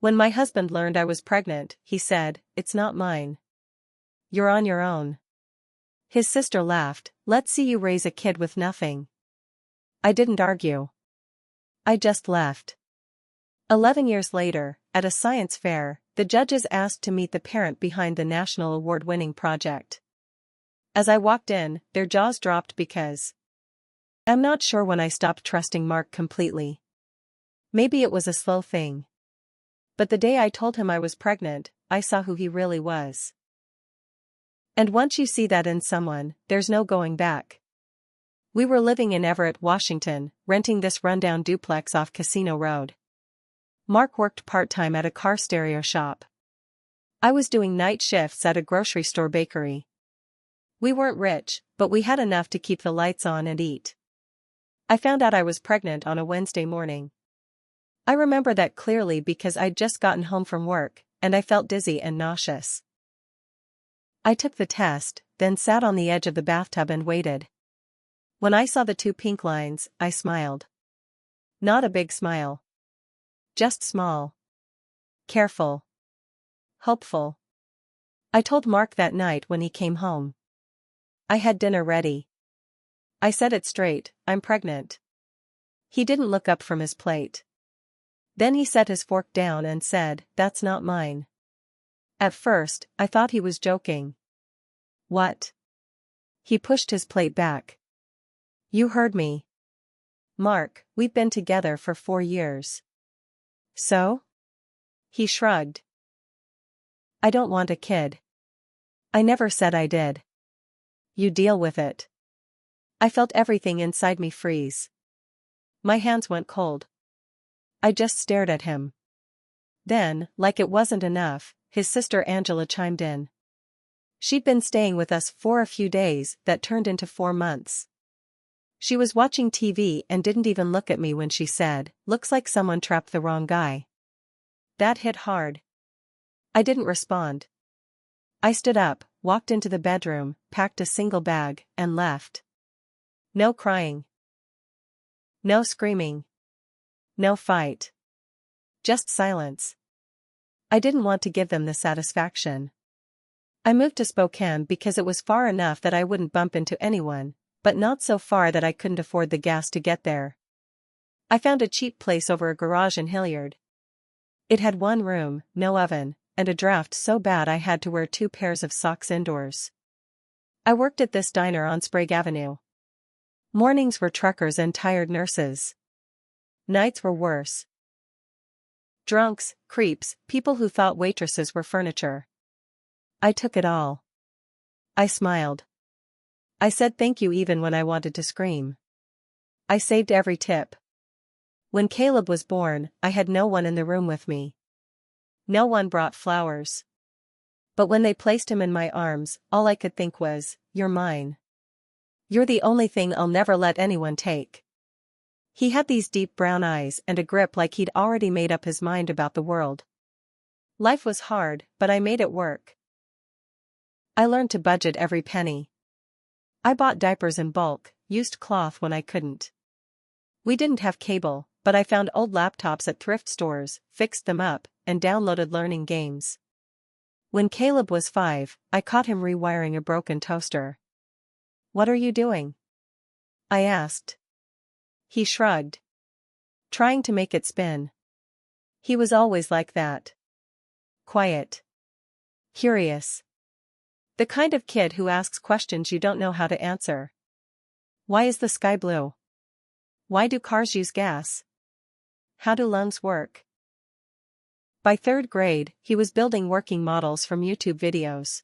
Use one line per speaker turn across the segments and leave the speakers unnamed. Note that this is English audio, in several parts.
When my husband learned I was pregnant, he said, "It's not mine. You're on your own." His sister laughed, "Let's see you raise a kid with nothing." I didn't argue. I just left. 11 years later, at a science fair, the judges asked to meet the parent behind the national award-winning project. As I walked in, their jaws dropped because I'm not sure when I stopped trusting Mark completely. Maybe it was a slow thing. But the day I told him I was pregnant, I saw who he really was. And once you see that in someone, there's no going back. We were living in Everett, Washington, renting this rundown duplex off Casino Road. Mark worked part-time at a car stereo shop. I was doing night shifts at a grocery store bakery. We weren't rich, but we had enough to keep the lights on and eat. I found out I was pregnant on a Wednesday morning. I remember that clearly because I'd just gotten home from work, and I felt dizzy and nauseous. I took the test, then sat on the edge of the bathtub and waited. When I saw the 2 pink lines, I smiled. Not a big smile. Just small. Careful. Hopeful. I told Mark that night when he came home. I had dinner ready. I said it straight, "I'm pregnant." He didn't look up from his plate. Then he set his fork down and said, "That's not mine." At first, I thought he was joking. "What?" He pushed his plate back. "You heard me. Mark, we've been together for 4 years. So?" He shrugged. "I don't want a kid. I never said I did." "You deal with it." I felt everything inside me freeze. My hands went cold. I just stared at him. Then, like it wasn't enough, his sister Angela chimed in. She'd been staying with us for a few days that turned into 4 months. She was watching TV and didn't even look at me when she said, "Looks like someone trapped the wrong guy." That hit hard. I didn't respond. I stood up, walked into the bedroom, packed a single bag, and left. No crying. No screaming. No fight. Just silence. I didn't want to give them the satisfaction. I moved to Spokane because it was far enough that I wouldn't bump into anyone, but not so far that I couldn't afford the gas to get there. I found a cheap place over a garage in Hilliard. It had 1 room, no oven, and a draft so bad I had to wear 2 pairs of socks indoors. I worked at this diner on Sprague Avenue. Mornings were truckers and tired nurses. Nights were worse. Drunks, creeps, people who thought waitresses were furniture. I took it all. I smiled. I said thank you even when I wanted to scream. I saved every tip. When Caleb was born, I had no one in the room with me. No one brought flowers. But when they placed him in my arms, all I could think was, "You're mine. You're the only thing I'll never let anyone take." He had these deep brown eyes and a grip like he'd already made up his mind about the world. Life was hard, but I made it work. I learned to budget every penny. I bought diapers in bulk, used cloth when I couldn't. We didn't have cable, but I found old laptops at thrift stores, fixed them up, and downloaded learning games. When Caleb was 5, I caught him rewiring a broken toaster. "What are you doing?" I asked. He shrugged. "Trying to make it spin." He was always like that. Quiet. Curious. The kind of kid who asks questions you don't know how to answer. Why is the sky blue? Why do cars use gas? How do lungs work? By 3rd grade, he was building working models from YouTube videos.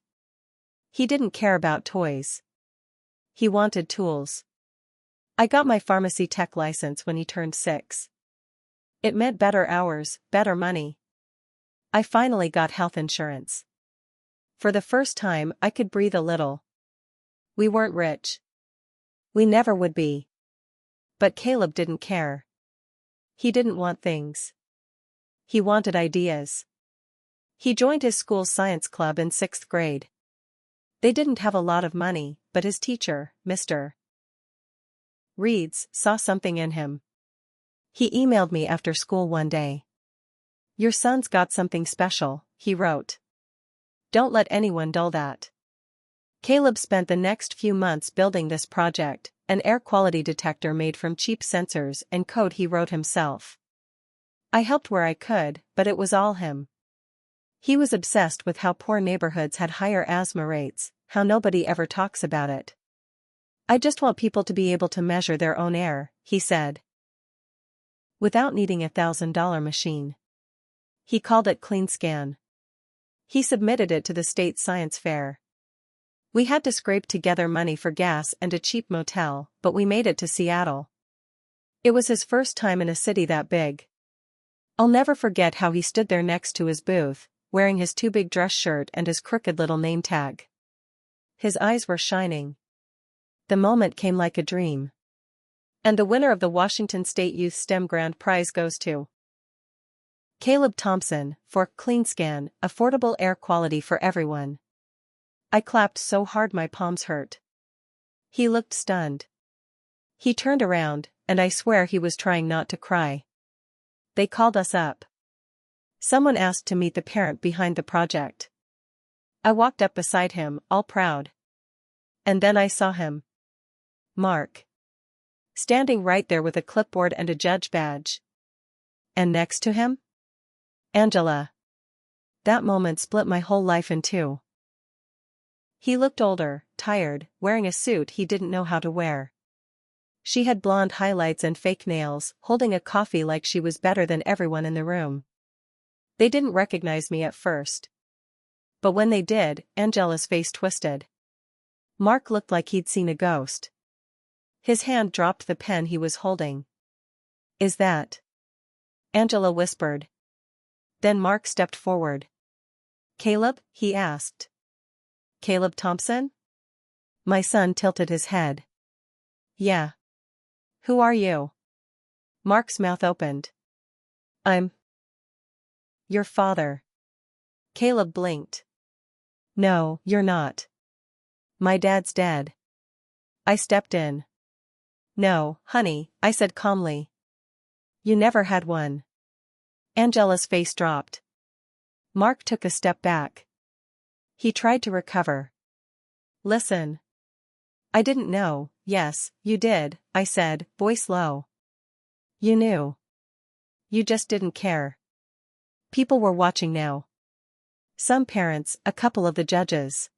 He didn't care about toys. He wanted tools. I got my pharmacy tech license when he turned 6. It meant better hours, better money. I finally got health insurance. For the first time, I could breathe a little. We weren't rich. We never would be. But Caleb didn't care. He didn't want things. He wanted ideas. He joined his school's science club in 6th grade. They didn't have a lot of money, but his teacher, Mr. Reeds, saw something in him. He emailed me after school one day. Your son's got something special, he wrote. Don't let anyone dull that. Caleb spent the next few months building this project, an air quality detector made from cheap sensors and code he wrote himself. I helped where I could, but it was all him. He was obsessed with how poor neighborhoods had higher asthma rates, how nobody ever talks about it. I just want people to be able to measure their own air, he said. Without needing $1,000 machine. He called it CleanScan. He submitted it to the state science fair. We had to scrape together money for gas and a cheap motel, but we made it to Seattle. It was his first time in a city that big. I'll never forget how he stood there next to his booth, wearing his too big dress shirt and his crooked little name tag. His eyes were shining. The moment came like a dream. And the winner of the Washington State Youth STEM Grand Prize goes to Caleb Thompson, for CleanScan, affordable air quality for everyone. I clapped so hard my palms hurt. He looked stunned. He turned around, and I swear he was trying not to cry. They called us up. Someone asked to meet the parent behind the project. I walked up beside him, all proud. And then I saw him. Mark. Standing right there with a clipboard and a judge badge. And next to him? Angela. That moment split my whole life in two. He looked older, tired, wearing a suit he didn't know how to wear. She had blonde highlights and fake nails, holding a coffee like she was better than everyone in the room. They didn't recognize me at first. But when they did, Angela's face twisted. Mark looked like he'd seen a ghost. His hand dropped the pen he was holding. Is that? Angela whispered. Then Mark stepped forward. Caleb? He asked. Caleb Thompson? My son tilted his head. Yeah. Who are you? Mark's mouth opened. I'm your father. Caleb blinked. No, you're not. My dad's dead. I stepped in. No, honey, I said calmly. You never had one. Angela's face dropped. Mark took a step back. He tried to recover. Listen. I didn't know. Yes, you did, I said, voice low. You knew. You just didn't care. People were watching now. Some parents, a couple of the judges.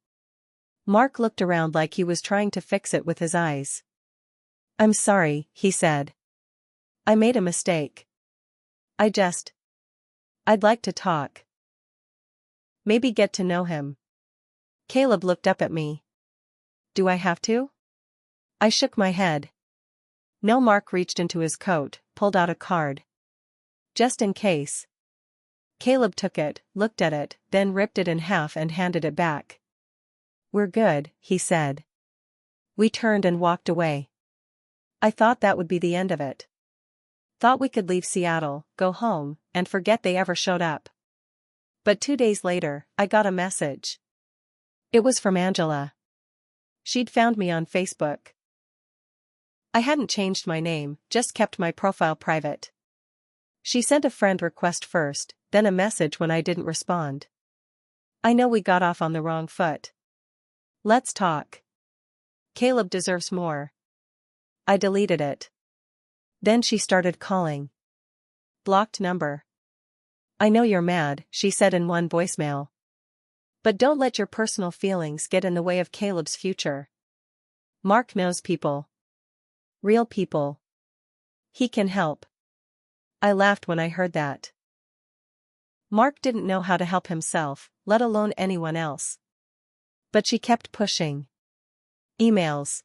Mark looked around like he was trying to fix it with his eyes. I'm sorry, he said. I made a mistake. I'd like to talk. Maybe get to know him. Caleb looked up at me. Do I have to? I shook my head. No. Mark reached into his coat, pulled out a card. Just in case. Caleb took it, looked at it, then ripped it in half and handed it back. We're good, he said. We turned and walked away. I thought that would be the end of it. Thought we could leave Seattle, go home, and forget they ever showed up. But 2 days later, I got a message. It was from Angela. She'd found me on Facebook. I hadn't changed my name, just kept my profile private. She sent a friend request first, then a message when I didn't respond. I know we got off on the wrong foot. Let's talk. Caleb deserves more. I deleted it. Then she started calling. Blocked number. I know you're mad, she said in one voicemail. But don't let your personal feelings get in the way of Caleb's future. Mark knows people. Real people. He can help. I laughed when I heard that. Mark didn't know how to help himself, let alone anyone else. But she kept pushing. Emails.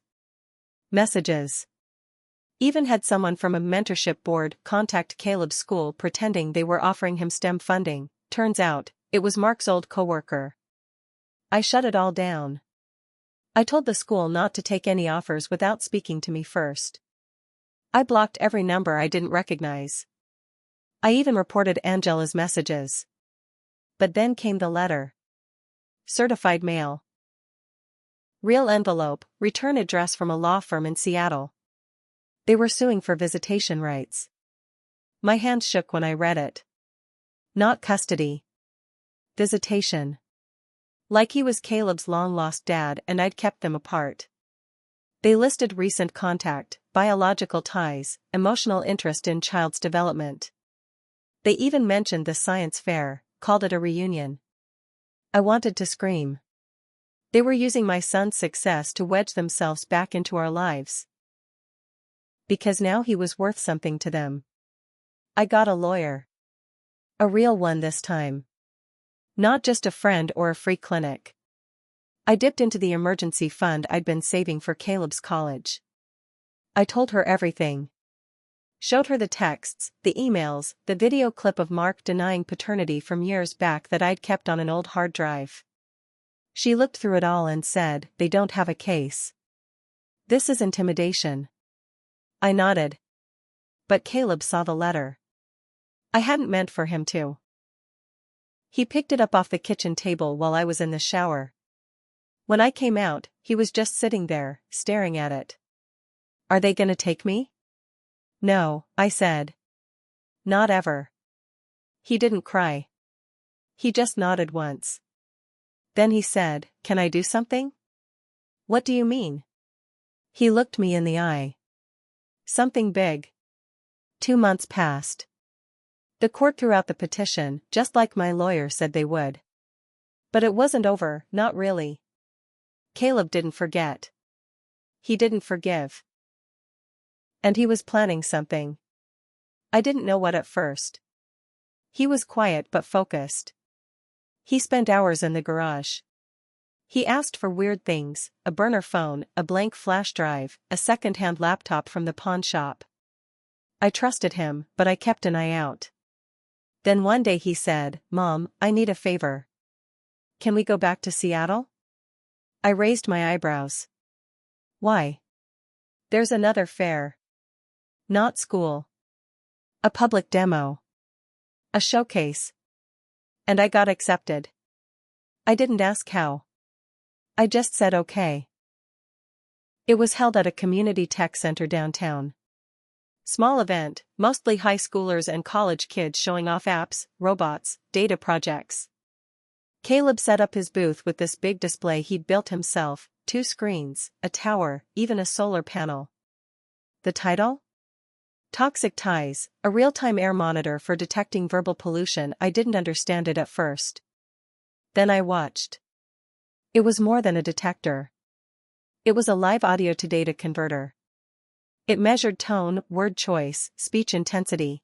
Messages. Even had someone from a mentorship board contact Caleb's school pretending they were offering him STEM funding. Turns out, it was Mark's old coworker. I shut it all down. I told the school not to take any offers without speaking to me first. I blocked every number I didn't recognize. I even reported Angela's messages. But then came the letter. Certified mail. Real envelope, return address from a law firm in Seattle. They were suing for visitation rights. My hands shook when I read it. Not custody. Visitation. Like he was Caleb's long-lost dad and I'd kept them apart. They listed recent contact, biological ties, emotional interest in child's development. They even mentioned the science fair, called it a reunion. I wanted to scream. They were using my son's success to wedge themselves back into our lives. Because now he was worth something to them. I got a lawyer. A real one this time. Not just a friend or a free clinic. I dipped into the emergency fund I'd been saving for Caleb's college. I told her everything. Showed her the texts, the emails, the video clip of Mark denying paternity from years back that I'd kept on an old hard drive. She looked through it all and said, "They don't have a case. This is intimidation." I nodded. But Caleb saw the letter. I hadn't meant for him to. He picked it up off the kitchen table while I was in the shower. When I came out, he was just sitting there, staring at it. "Are they gonna take me?" "No," I said. "Not ever." He didn't cry. He just nodded once. Then he said, "Can I do something?" "What do you mean?" He looked me in the eye. "Something big." 2 months passed. The court threw out the petition, just like my lawyer said they would. But it wasn't over, not really. Caleb didn't forget. He didn't forgive. And he was planning something. I didn't know what at first. He was quiet but focused. He spent hours in the garage. He asked for weird things, a burner phone, a blank flash drive, a second-hand laptop from the pawn shop. I trusted him, but I kept an eye out. Then one day he said, "Mom, I need a favor. Can we go back to Seattle?" I raised my eyebrows. "Why?" "There's another fair." "Not school." "A public demo." "A showcase." And I got accepted. I didn't ask how. I just said okay. It was held at a community tech center downtown. Small event, mostly high schoolers and college kids showing off apps, robots, data projects. Caleb set up his booth with this big display he'd built himself, 2 screens, a tower, even a solar panel. The title? Toxic Ties, a real-time air monitor for detecting verbal pollution. I didn't understand it at first. Then I watched. It was more than a detector. It was a live audio to data converter. It measured tone, word choice, speech intensity.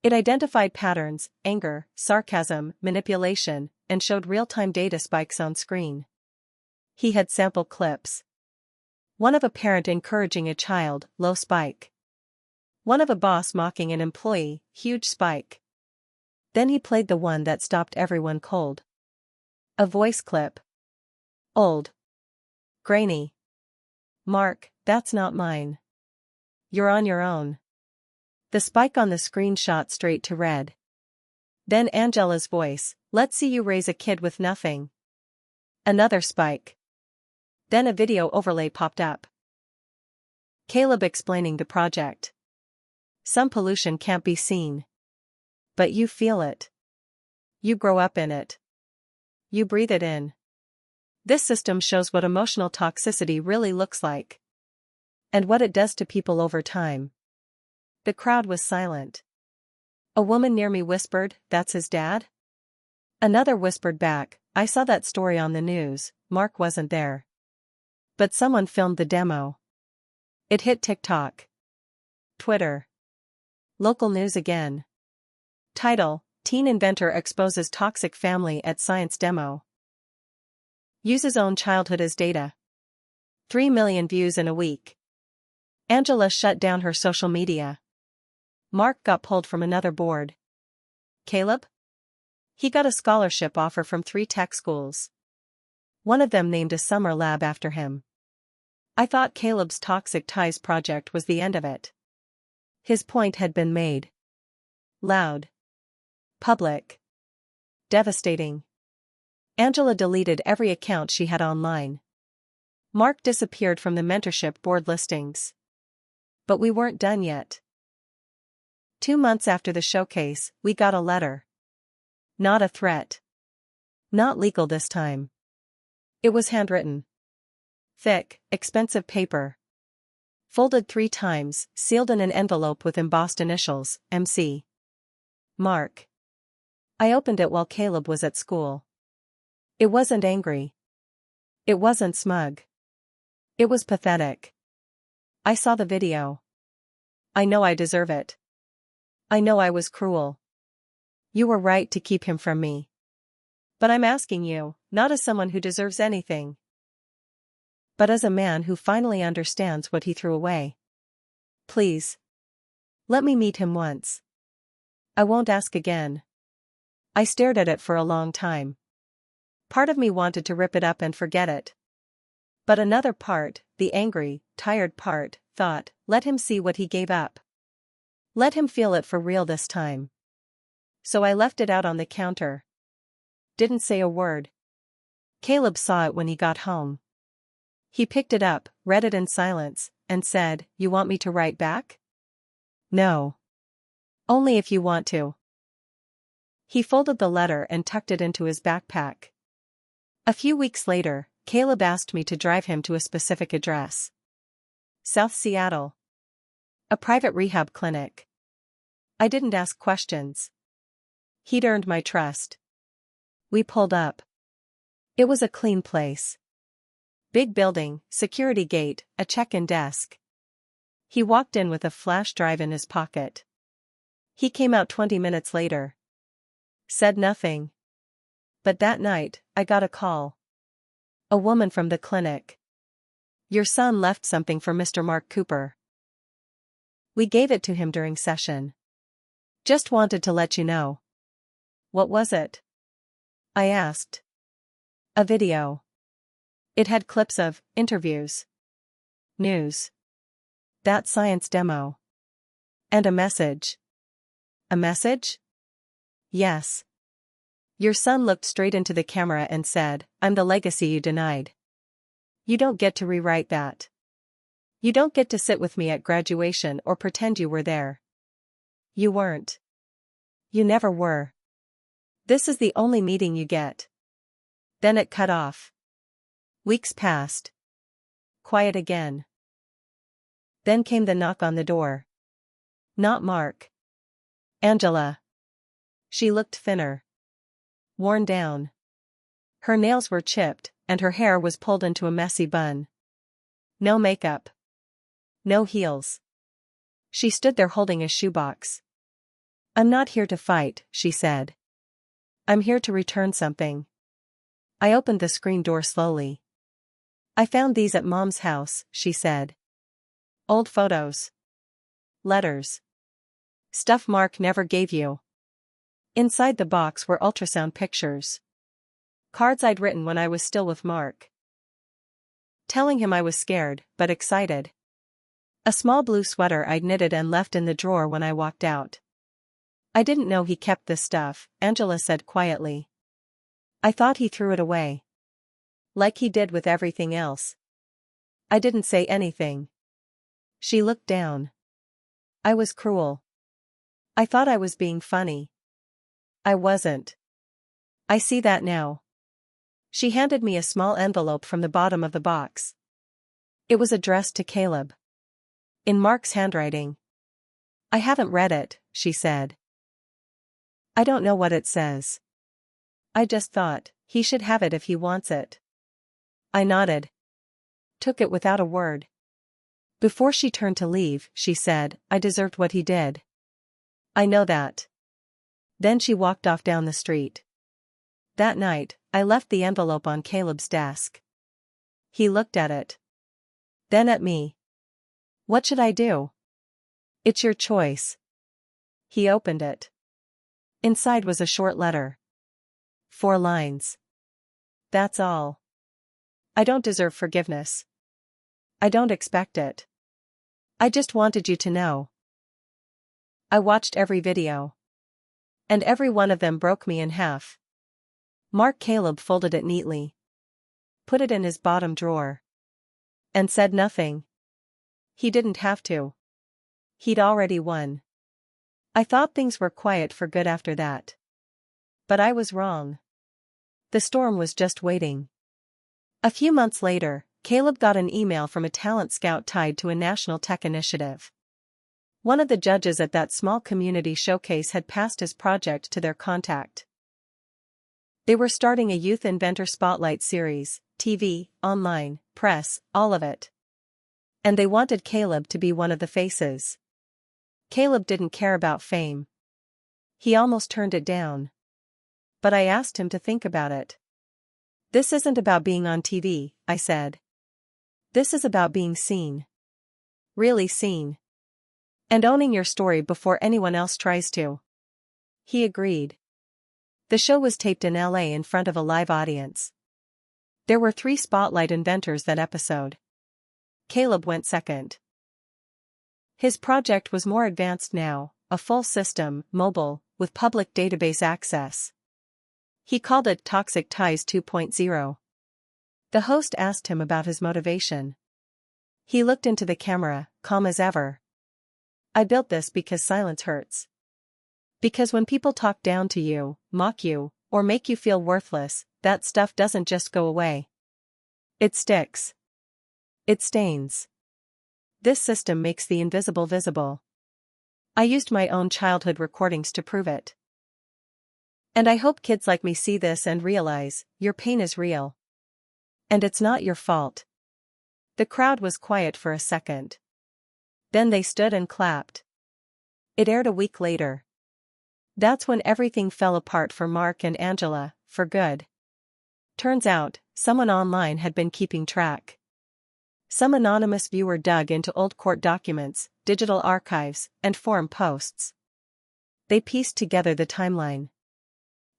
It identified patterns, anger, sarcasm, manipulation, and showed real-time data spikes on screen. He had sample clips. One of a parent encouraging a child, low spike. One of a boss mocking an employee, huge spike. Then he played the one that stopped everyone cold. A voice clip. Old. Grainy. "Mark, that's not mine. You're on your own." The spike on the screen shot straight to red. Then Angela's voice, "Let's see you raise a kid with nothing." Another spike. Then a video overlay popped up. Caleb explaining the project. "Some pollution can't be seen. But you feel it. You grow up in it. You breathe it in. This system shows what emotional toxicity really looks like. And what it does to people over time." The crowd was silent. A woman near me whispered, "That's his dad?" Another whispered back, "I saw that story on the news, Mark wasn't there." But someone filmed the demo. It hit TikTok. Twitter. Local news again. Title, Teen Inventor Exposes Toxic Family at Science Demo. Uses own childhood as data. 3 million views in a week. Angela shut down her social media. Mark got pulled from another board. Caleb? He got a scholarship offer from 3 tech schools. One of them named a summer lab after him. I thought Caleb's Toxic Ties project was the end of it. His point had been made. Loud. Public. Devastating. Angela deleted every account she had online. Mark disappeared from the mentorship board listings. But we weren't done yet. 2 months after the showcase, we got a letter. Not a threat. Not legal this time. It was handwritten. Thick, expensive paper. Folded 3 times, sealed in an envelope with embossed initials, MC. Mark. I opened it while Caleb was at school. It wasn't angry. It wasn't smug. It was pathetic. I saw the video. I know I deserve it. I know I was cruel. You were right to keep him from me. But I'm asking you, not as someone who deserves anything, but as a man who finally understands what he threw away. Please. Let me meet him once. I won't ask again. I stared at it for a long time. Part of me wanted to rip it up and forget it. But another part, the angry, tired part, thought, let him see what he gave up. Let him feel it for real this time. So I left it out on the counter. Didn't say a word. Caleb saw it when he got home. He picked it up, read it in silence, and said, "You want me to write back?" "No. Only if you want to." He folded the letter and tucked it into his backpack. A few weeks later, Caleb asked me to drive him to a specific address. South Seattle. A private rehab clinic. I didn't ask questions. He'd earned my trust. We pulled up. It was a clean place. Big building, security gate, a check-in desk. He walked in with a flash drive in his pocket. He came out 20 minutes later. Said nothing. But that night, I got a call. A woman from the clinic. "Your son left something for Mr. Mark Cooper. We gave it to him during session. Just wanted to let you know." "What was it?" I asked. "A video. It had clips of interviews, news, that science demo, and a message." "A message?" "Yes. Your son looked straight into the camera and said, 'I'm the legacy you denied. You don't get to rewrite that. You don't get to sit with me at graduation or pretend you were there. You weren't. You never were. This is the only meeting you get.'" Then it cut off. Weeks passed. Quiet again. Then came the knock on the door. Not Mark. Angela. She looked thinner. Worn down. Her nails were chipped, and her hair was pulled into a messy bun. No makeup. No heels. She stood there holding a shoebox. "I'm not here to fight," she said. "I'm here to return something." I opened the screen door slowly. "I found these at Mom's house," she said. "Old photos. Letters. Stuff Mark never gave you." Inside the box were ultrasound pictures. Cards I'd written when I was still with Mark. Telling him I was scared, but excited. A small blue sweater I'd knitted and left in the drawer when I walked out. "I didn't know he kept this stuff," Angela said quietly. "I thought he threw it away. Like he did with everything else." I didn't say anything. She looked down. I was cruel. I thought I was being funny. I wasn't. I see that now. She handed me a small envelope from the bottom of the box. It was addressed to Caleb. In Mark's handwriting. "I haven't read it," she said. "I don't know what it says. I just thought, he should have it if he wants it." I nodded. Took it without a word. Before she turned to leave, she said, "I deserved what he did. I know that." Then she walked off down the street. That night, I left the envelope on Caleb's desk. He looked at it. Then at me. "What should I do?" "It's your choice." He opened it. Inside was a short letter. 4 lines. "That's all. I don't deserve forgiveness. I don't expect it. I just wanted you to know." I watched every video. And every one of them broke me in half. Caleb folded it neatly. Put it in his bottom drawer. And said nothing. He didn't have to. He'd already won. I thought things were quiet for good after that. But I was wrong. The storm was just waiting. A few months later, Caleb got an email from a talent scout tied to a national tech initiative. One of the judges at that small community showcase had passed his project to their contact. They were starting a Youth Inventor Spotlight series, TV, online, press, all of it. And they wanted Caleb to be one of the faces. Caleb didn't care about fame. He almost turned it down. But I asked him to think about it. This isn't about being on TV, I said. This is about being seen. Really seen. And owning your story before anyone else tries to. He agreed. The show was taped in LA in front of a live audience. There were 3 spotlight inventors that episode. Caleb went second. His project was more advanced now, a full system, mobile, with public database access. He called it Toxic Ties 2.0. The host asked him about his motivation. He looked into the camera, calm as ever. I built this because silence hurts. Because when people talk down to you, mock you, or make you feel worthless, that stuff doesn't just go away. It sticks. It stains. This system makes the invisible visible. I used my own childhood recordings to prove it. And I hope kids like me see this and realize, your pain is real. And it's not your fault. The crowd was quiet for a second. Then they stood and clapped. It aired a week later. That's when everything fell apart for Mark and Angela, for good. Turns out, someone online had been keeping track. Some anonymous viewer dug into old court documents, digital archives, and forum posts. They pieced together the timeline.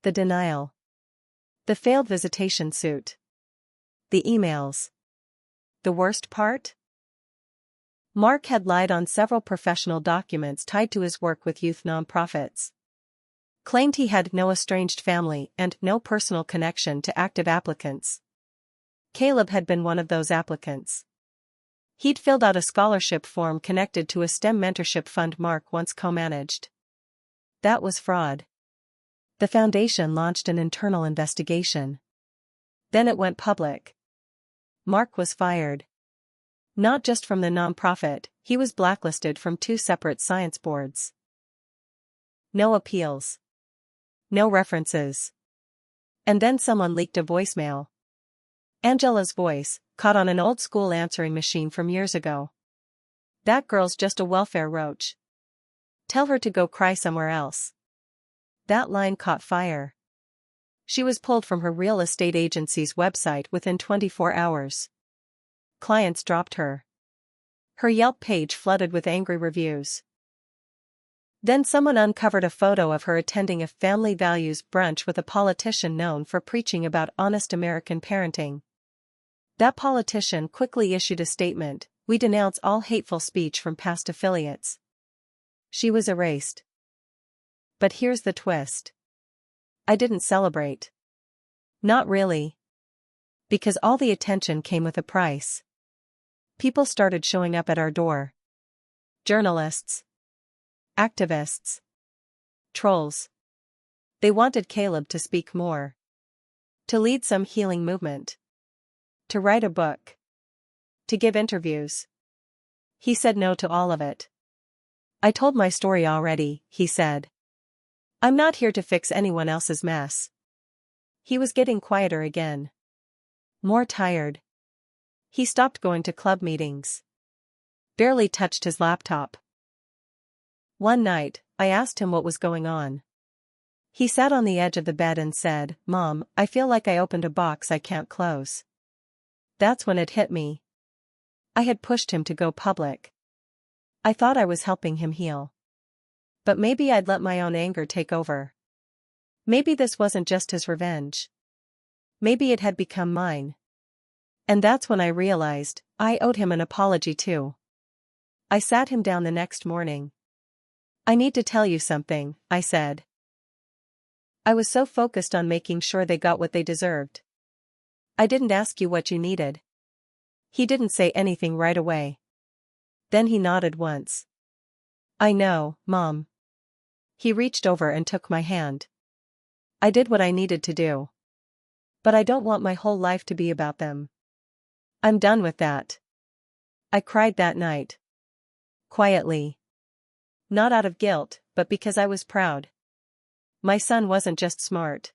The denial. The failed visitation suit. The emails. The worst part? Mark had lied on several professional documents tied to his work with youth nonprofits. Claimed he had no estranged family and no personal connection to active applicants. Caleb had been one of those applicants. He'd filled out a scholarship form connected to a STEM mentorship fund Mark once co-managed. That was fraud. The foundation launched an internal investigation. Then it went public. Mark was fired. Not just from the nonprofit, he was blacklisted from 2 separate science boards. No appeals. No references. And then someone leaked a voicemail. Angela's voice, caught on an old school answering machine from years ago. That girl's just a welfare roach. Tell her to go cry somewhere else. That line caught fire. She was pulled from her real estate agency's website within 24 hours. Clients dropped her. Her Yelp page flooded with angry reviews. Then someone uncovered a photo of her attending a family values brunch with a politician known for preaching about honest American parenting. That politician quickly issued a statement, "We denounce all hateful speech from past affiliates." She was erased. But here's the twist. I didn't celebrate. Not really. Because all the attention came with a price. People started showing up at our door. Journalists. Activists. Trolls. They wanted Caleb to speak more. To lead some healing movement. To write a book. To give interviews. He said no to all of it. I told my story already, he said. I'm not here to fix anyone else's mess. He was getting quieter again. More tired. He stopped going to club meetings. Barely touched his laptop. One night, I asked him what was going on. He sat on the edge of the bed and said, "Mom, I feel like I opened a box I can't close." That's when it hit me. I had pushed him to go public. I thought I was helping him heal. But maybe I'd let my own anger take over. Maybe this wasn't just his revenge. Maybe it had become mine. And that's when I realized, I owed him an apology too. I sat him down the next morning. "I need to tell you something," I said. I was so focused on making sure they got what they deserved. "I didn't ask you what you needed." He didn't say anything right away. Then he nodded once. "I know, Mom. He reached over and took my hand. I did what I needed to do. But I don't want my whole life to be about them. I'm done with that. I cried that night. Quietly. Not out of guilt, but because I was proud. My son wasn't just smart.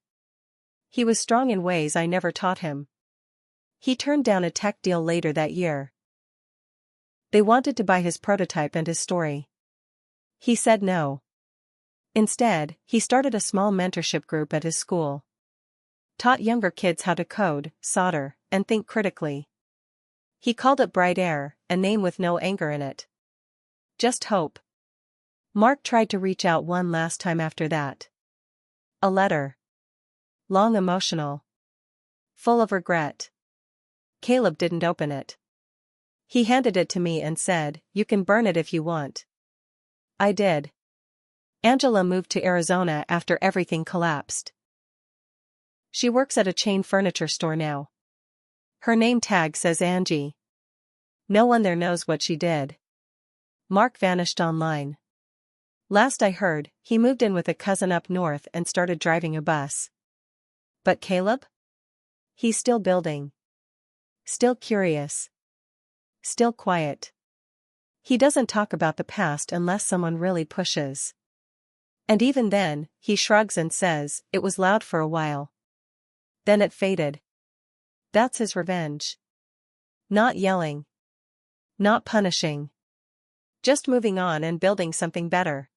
He was strong in ways I never taught him. He turned down a tech deal later that year. They wanted to buy his prototype and his story. He said no. Instead, he started a small mentorship group at his school. Taught younger kids how to code, solder, and think critically. He called it Bright Air, a name with no anger in it. Just hope. Mark tried to reach out one last time after that. A letter. Long, emotional. Full of regret. Caleb didn't open it. He handed it to me and said, "You can burn it if you want." I did. Angela moved to Arizona after everything collapsed. She works at a chain furniture store now. Her name tag says Angie. No one there knows what she did. Mark vanished online. Last I heard, he moved in with a cousin up north and started driving a bus. But Caleb? He's still building. Still curious. Still quiet. He doesn't talk about the past unless someone really pushes. And even then, he shrugs and says, "It was loud for a while. Then it faded." That's his revenge. Not yelling. Not punishing. Just moving on and building something better.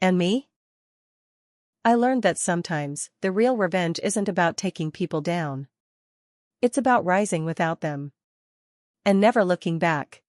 And me? I learned that sometimes, the real revenge isn't about taking people down. It's about rising without them. And never looking back.